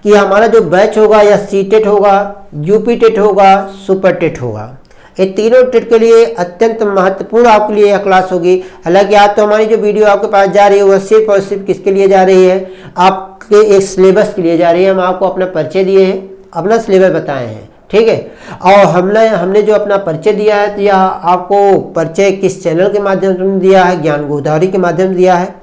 कि हमारा जो बैच होगा या सीटेट होगा, यूपी टेट होगा, सुपर टेट होगा। ये तीनों टेट के लिए अत्यंत महत्वपूर्ण आपके लिए यह क्लास होगी। हालांकि आज तो हमारी जो वीडियो आपके पास जा रही है वह सिर्फ और सिर्फ किसके लिए जा रही है, आपके एक सिलेबस के लिए जा रही है। हम आपको अपना परिचय दिए हैं, अपना सिलेबस बताए हैं। ठीक है, और हमने जो अपना परिचय दिया है तो यह आपको परिचय किस चैनल के माध्यम से दिया है, ज्ञान गोदावरी के माध्यम से दिया है।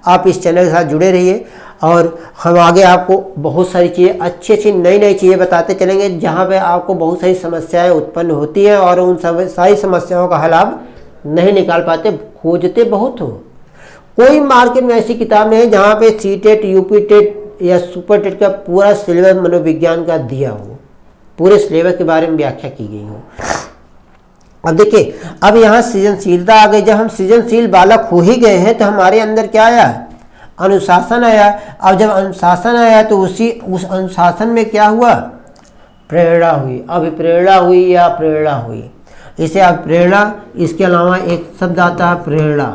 आप इस चैनल के साथ जुड़े रहिए और हम आगे आपको बहुत सारी चीज़ें, अच्छी नई चीज़ें बताते चलेंगे, जहाँ पे आपको बहुत सारी समस्याएं उत्पन्न होती हैं और उन सारी समस्याओं का हल आप नहीं निकाल पाते, खोजते बहुत हो। कोई मार्केट में ऐसी किताब नहीं है जहाँ पे सीटेट, यूपी टेट या सुपर टेट का पूरा सिलेबस मनोविज्ञान का दिया हो, पूरे सिलेबस के बारे में व्याख्या की गई हो। अब देखिए, अब यहाँ सृजनशीलता आ गई। जब हम सृजनशील बालक हो ही गए हैं तो हमारे अंदर क्या आया, अनुशासन आया। और जब अनुशासन आया तो उस अनुशासन में क्या हुआ, प्रेरणा हुई। अभिप्रेरणा हुई या प्रेरणा हुई, इसे अब प्रेरणा, इसके अलावा एक शब्द आता है प्रेरणा।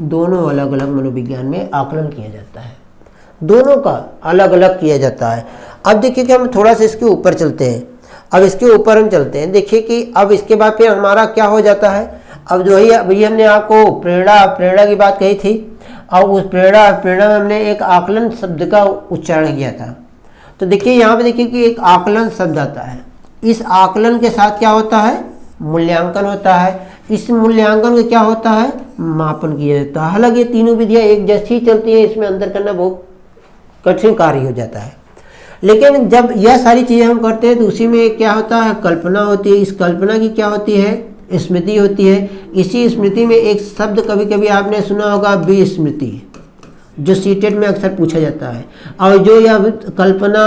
दोनों अलग अलग मनोविज्ञान में आकलन किया जाता है, दोनों का अलग अलग किया जाता है। अब देखिए कि हम थोड़ा सा इसके ऊपर चलते हैं। अब इसके ऊपर हम चलते हैं, देखिए कि अब इसके बाद फिर हमारा क्या हो जाता है। अब जो ही अभी हमने आपको प्रेरणा की बात कही थी, और उस प्रेरणा में हमने एक आकलन शब्द का उच्चारण किया था। तो देखिए यहाँ पे देखिए कि एक आकलन शब्द आता है। इस आकलन के साथ क्या होता है, मूल्यांकन होता है। इस मूल्यांकन का क्या होता है, मापन किया जाता है। हालांकि ये तीनों विधियाँ एक जैसी ही चलती है, इसमें अंतर करना बहुत कठिन कार्य हो जाता है। लेकिन जब यह सारी चीज़ें हम करते हैं तो उसी में क्या होता है, कल्पना होती है। इस कल्पना की क्या होती है, स्मृति होती है। इसी स्मृति में एक शब्द कभी कभी आपने सुना होगा, विस्मृति, जो सीटेट में अक्सर पूछा जाता है। और जो यह कल्पना,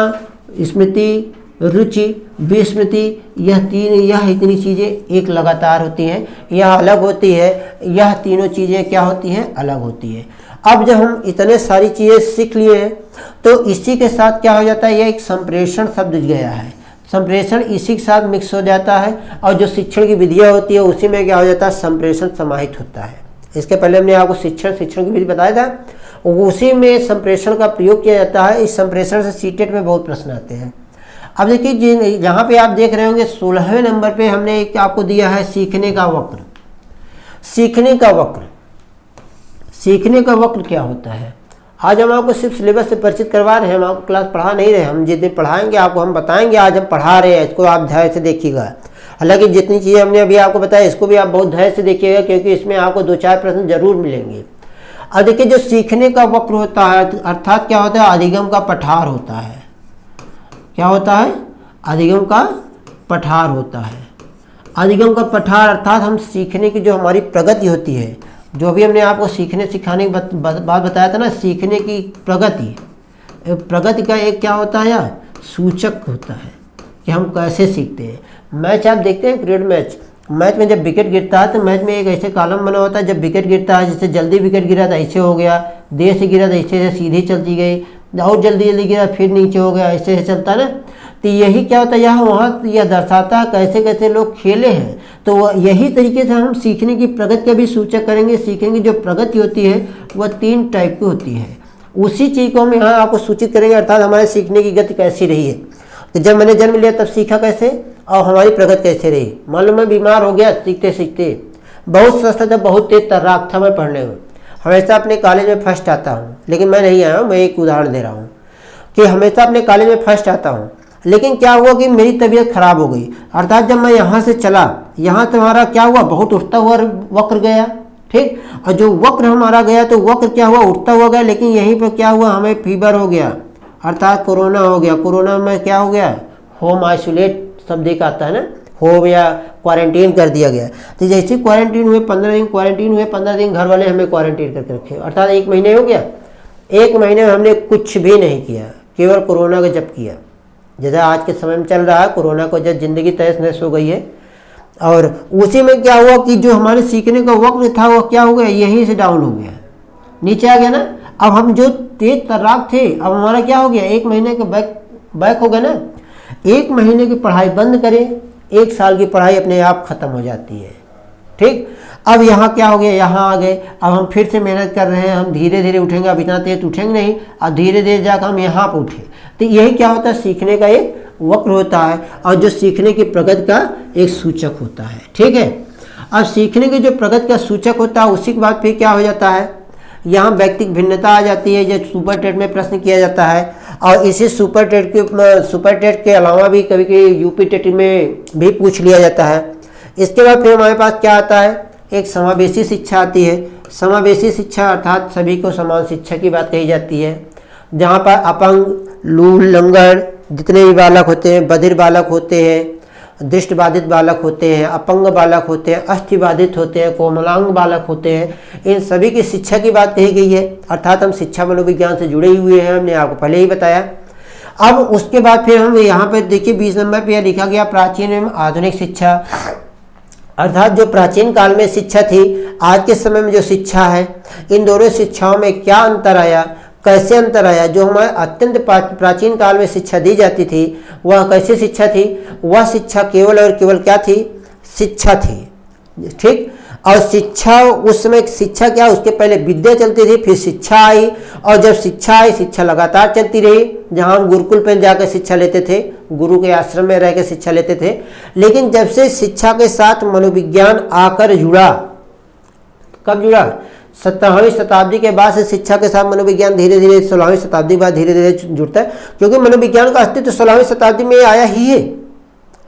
स्मृति, रुचि, विस्मृति, यह इतनी चीज़ें एक लगातार होती हैं, यह अलग होती है। यह तीनों चीज़ें क्या होती हैं, अलग होती है। अब जब हम इतने सारी चीज़ें सीख लिए हैं तो इसी के साथ क्या हो जाता है, यह एक संप्रेषण शब्द गया है। संप्रेषण इसी के साथ मिक्स हो जाता है, और जो शिक्षण की विधियाँ होती है उसी में क्या हो जाता है, संप्रेषण समाहित होता है। इसके पहले हमने आपको शिक्षण की विधि बताया था, उसी में संप्रेषण का प्रयोग किया जाता है। इस संप्रेषण से सीटेट में बहुत प्रश्न आते हैं। अब देखिए, यहाँ पे आप देख रहे होंगे 16वें नंबर पे हमने एक आपको दिया है, सीखने का वक्र। सीखने का वक्र क्या होता है, आज हम आपको सिर्फ सिलेबस से परिचित करवा रहे हैं, हम आपको क्लास पढ़ा नहीं रहे। हम जितने पढ़ाएंगे आपको हम बताएंगे, आज हम पढ़ा रहे हैं, इसको आप धैर्य से देखिएगा। हालांकि जितनी चीज़ें हमने अभी आपको बताया इसको भी आप बहुत धैर्य से देखिएगा, क्योंकि इसमें आपको 2-4 प्रश्न जरूर मिलेंगे। अब देखिए, जो सीखने का वक्र होता है, अर्थात क्या होता है, अधिगम का पठार होता है। क्या होता है? अधिगम का पठार होता है। अधिगम का पठार अर्थात हम सीखने की जो हमारी प्रगति होती है, जो अभी हमने आपको सीखने सिखाने की बात बताया था ना, सीखने की प्रगति का एक क्या होता है यार, सूचक होता है कि हम कैसे सीखते हैं। मैच आप देखते हैं, क्रिकेट मैच में जब विकेट गिरता है तो मैच में एक ऐसे कॉलम बना होता है, जब विकेट गिरता है, जैसे जल्दी विकेट गिरा तो ऐसे हो गया, देर से गिरा तो ऐसे से सीधी चलती गई, और जल्दी गिरा फिर नीचे हो गया, ऐसे चलता है ना। तो यही क्या होता है, यहाँ वहाँ यह दर्शाता है कैसे कैसे लोग खेले हैं। तो यही तरीके से हम सीखने की प्रगति का भी सूचक करेंगे। सीखने की जो प्रगति होती है वह 3 टाइप की होती है। उसी चीज़ को हम यहाँ आपको सूचित करेंगे, अर्थात हमारे सीखने की गति कैसी रही है। तो जब मैंने जन्म लिया तब सीखा कैसे, और हमारी प्रगति कैसे रही। मान लो मैं बीमार हो गया सीखते सीखते, बहुत सस्ता था, बहुत तेज तर्राक था मैं पढ़ने में, हमेशा अपने कॉलेज में फर्स्ट आता हूँ, लेकिन मैं नहीं आया हूँ। मैं एक उदाहरण दे रहा हूँ कि हमेशा अपने कॉलेज में फर्स्ट आता हूँ, लेकिन क्या हुआ कि मेरी तबीयत खराब हो गई। अर्थात जब मैं यहाँ से चला, यहाँ तुम्हारा क्या हुआ, बहुत उठता हुआ वक्र गया, ठीक। और जो वक्र हमारा गया तो वक्र क्या हुआ, उठता हुआ गया, लेकिन यहीं पर क्या हुआ, हमें फीवर हो गया, अर्थात कोरोना हो गया। कोरोना में क्या हो गया, होम आइसोलेट शब्द एक आता है ना, होम या क्वारंटीन कर दिया गया। तो जैसे क्वारंटीन हुए 15 दिन, क्वारंटीन हुए 15 दिन, घर वाले हमें क्वारंटीन करके रखे, अर्थात 1 महीने हो गया। 1 महीने में हमने कुछ भी नहीं किया, केवल कोरोना का जप किया। जैसे आज के समय में चल रहा है, कोरोना को जब जिंदगी तहस नहस हो गई है, और उसी में क्या हुआ कि जो हमारे सीखने का वक्त था वो क्या हो गया, यहीं से डाउन हो गया, नीचे आ गया ना। अब हम जो तेज तर्राक थे, अब हमारा क्या हो गया, 1 महीने का बैक हो गया ना। 1 महीने की पढ़ाई बंद करें, 1 साल की पढ़ाई अपने आप खत्म हो जाती है, ठीक। अब यहाँ क्या हो गया, यहाँ आ गए, अब हम फिर से मेहनत कर रहे हैं, हम धीरे धीरे उठेंगे, अब इतना तेज उठेंगे नहीं, अब धीरे धीरे जाकर हम यहाँ पर उठे। तो यही क्या होता है, सीखने का एक वक्र होता है, और जो सीखने की प्रगति का एक सूचक होता है, ठीक है। अब सीखने की जो प्रगति का सूचक होता है, उसी के बाद फिर क्या हो जाता है, यहाँ व्यक्तिगत भिन्नता आ जाती है, जो सुपर टेट में प्रश्न किया जाता है। और इसी सुपर टेट के अलावा भी कभी कभी यूपी टेट में भी पूछ लिया जाता है। इसके बाद फिर हमारे पास क्या आता है, एक समावेशी शिक्षा आती है। समावेशी शिक्षा अर्थात सभी को समान शिक्षा की बात कही जाती है, जहाँ पर अपंग, लूल, लंगड़ जितने भी बालक होते हैं, बधिर बालक होते हैं, दृष्टिबाधित बालक होते हैं, अपंग बालक होते हैं, अस्थिबाधित होते हैं, कोमलांग बालक होते हैं, इन सभी की शिक्षा की बात कही गई है। अर्थात हम शिक्षा मनोविज्ञान से जुड़े हुए हैं, हमने आपको पहले ही बताया। अब उसके बाद फिर हम यहाँ पे देखिए 20 नंबर पे लिखा गया प्राचीन एवं आधुनिक शिक्षा। अर्थात जो प्राचीन काल में शिक्षा थी, आज के समय में जो शिक्षा है, इन दोनों शिक्षाओं में क्या अंतर आया, कैसे अंतर आया। जो हमारे अत्यंत प्राचीन काल में शिक्षा दी जाती थी वह कैसी शिक्षा थी, वह शिक्षा केवल और केवल क्या थी, शिक्षा थी, ठीक। और शिक्षा उस समय शिक्षा क्या, उसके पहले विद्या चलती थी, फिर शिक्षा आई, और जब शिक्षा आई शिक्षा लगातार चलती रही। जहाँ हम गुरुकुल पर जाकर शिक्षा लेते थे, गुरु के आश्रम में रहकर शिक्षा लेते थे, लेकिन जब से शिक्षा के साथ मनोविज्ञान आकर जुड़ा, कब जुड़ा, 17वीं शताब्दी के बाद से शिक्षा के साथ मनोविज्ञान धीरे धीरे 16वीं शताब्दी के बाद धीरे धीरे जुड़ता है, क्योंकि मनोविज्ञान का अस्तित्व 16वीं शताब्दी में आया ही है,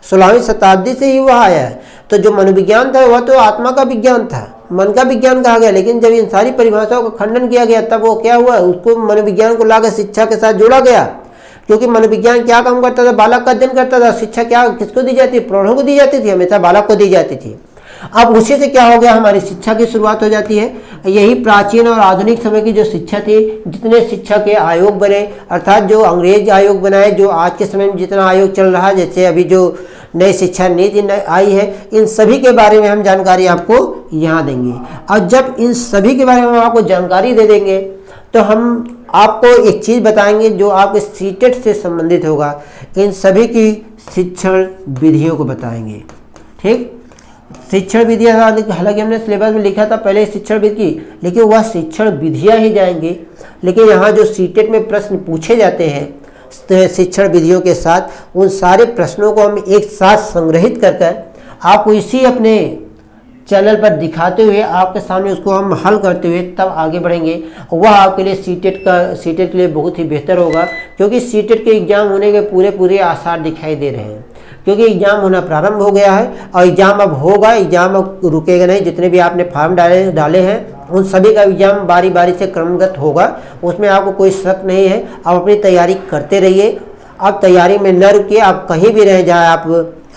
16वीं शताब्दी से ही वह आया है। तो जो मनोविज्ञान था वह तो आत्मा का विज्ञान था, मन का विज्ञान कहा गया, लेकिन जब इन सारी परिभाषाओं का खंडन किया गया तब वो क्या हुआ, उसको मनोविज्ञान को लाकर शिक्षा के साथ जोड़ा गया। क्योंकि मनोविज्ञान क्या काम करता था, बालक का अध्ययन करता था, शिक्षा क्या किसको दी जाती, प्रौढ़ों को दी जाती थी, हमेशा बालक को दी जाती थी। अब उसी से क्या हो गया, हमारी शिक्षा की शुरुआत हो जाती है। यही प्राचीन और आधुनिक समय की जो शिक्षा थी, जितने शिक्षा के आयोग बने, अर्थात जो अंग्रेज आयोग बनाए, जो आज के समय में जितना आयोग चल रहा है, जैसे अभी जो नई शिक्षा नीति आई है, इन सभी के बारे में हम जानकारी आपको यहाँ देंगे। और जब इन सभी के बारे में हम आपको जानकारी दे देंगे तो हम आपको एक चीज़ बताएंगे जो आपके सीटेट से संबंधित होगा। इन सभी की शिक्षण विधियों को बताएंगे, ठीक। शिक्षण विधि हालांकि हमने सिलेबस में लिखा था पहले शिक्षण विधि, लेकिन वह शिक्षण विधियाँ ही जाएंगी। लेकिन यहाँ जो सीटेट में प्रश्न पूछे जाते हैं शिक्षण विधियों के साथ, उन सारे प्रश्नों को हम एक साथ संग्रहित कर आपको इसी अपने चैनल पर दिखाते हुए आपके सामने उसको हम हल करते हुए तब आगे बढ़ेंगे। वह आपके लिए सीटेट के लिए बहुत ही बेहतर होगा, क्योंकि सीटेट के एग्ज़ाम होने के पूरे आसार दिखाई दे रहे हैं, क्योंकि एग्ज़ाम होना प्रारंभ हो गया है और एग्ज़ाम अब होगा, एग्ज़ाम अब रुकेगा नहीं। जितने भी आपने फॉर्म डाले हैं उन सभी का एग्ज़ाम बारी बारी से क्रमगत होगा, उसमें आपको कोई शक नहीं है। आप अपनी तैयारी करते रहिए, आप तैयारी में न रुकिए। आप कहीं भी रहें, चाहे आप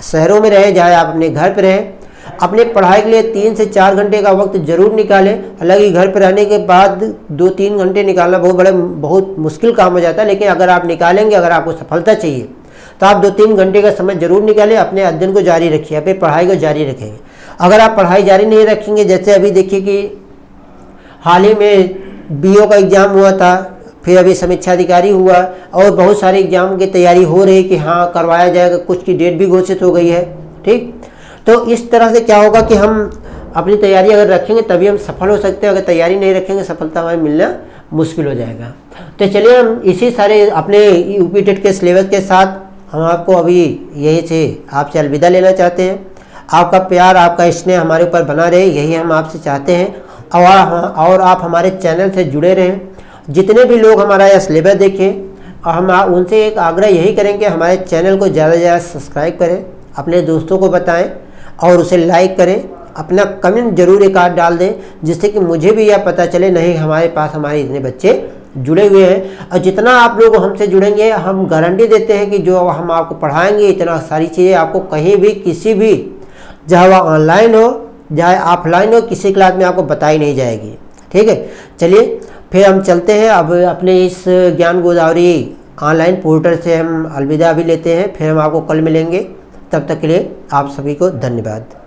शहरों में रहें, चाहे आप अपने घर पर रहें, अपने पढ़ाई के लिए 3 से 4 घंटे का वक्त जरूर निकालें। हालांकि घर पर रहने के बाद 2-3 घंटे निकालना बहुत मुश्किल काम हो जाता है, लेकिन अगर आप निकालेंगे, अगर आपको सफलता चाहिए तो आप 2-3 घंटे का समय जरूर निकालें। अपने अध्ययन को जारी रखिए, अपनी पढ़ाई को जारी रखेंगे। अगर आप पढ़ाई जारी नहीं रखेंगे, जैसे अभी देखिए कि हाल ही में बीओ का एग्ज़ाम हुआ था, फिर अभी समीक्षा अधिकारी हुआ और बहुत सारे एग्जाम की तैयारी हो रही है कि हाँ करवाया जाएगा, कुछ की डेट भी घोषित हो गई है। ठीक, तो इस तरह से क्या होगा कि हम अपनी तैयारी अगर रखेंगे तभी हम सफल हो सकते हैं। अगर तैयारी नहीं रखेंगे सफलता हमें मिलना मुश्किल हो जाएगा। तो चलिए हम इसी सारे अपने यूपी टेट के सिलेबस के साथ हम आपको अभी यही से आपसे अलविदा लेना चाहते हैं। आपका प्यार, आपका स्नेह हमारे ऊपर बना रहे, यही हम आपसे चाहते हैं। और आप हमारे चैनल से जुड़े रहें। जितने भी लोग हमारा यह सिलेबस देखें, और हम उनसे एक आग्रह यही करेंगे हमारे चैनल को ज़्यादा से ज़्यादा सब्सक्राइब करें, अपने दोस्तों को बताएं और उसे लाइक करें। अपना कमेंट जरूर एक आध डाल दें, जिससे कि मुझे भी यह पता चले नहीं हमारे पास हमारे इतने बच्चे जुड़े हुए हैं। और जितना आप लोग हमसे जुड़ेंगे, हम गारंटी देते हैं कि जो हम आपको पढ़ाएंगे इतना सारी चीज़ें आपको कहीं भी किसी भी, चाहे वह ऑनलाइन हो चाहे ऑफलाइन हो, किसी क्लास में आपको बताई नहीं जाएगी। ठीक है, चलिए फिर हम चलते हैं। अब अपने इस ज्ञान गोदावरी ऑनलाइन पोर्टल से हम अलविदा भी लेते हैं। फिर हम आपको कल मिलेंगे, तब तक के लिए आप सभी को धन्यवाद।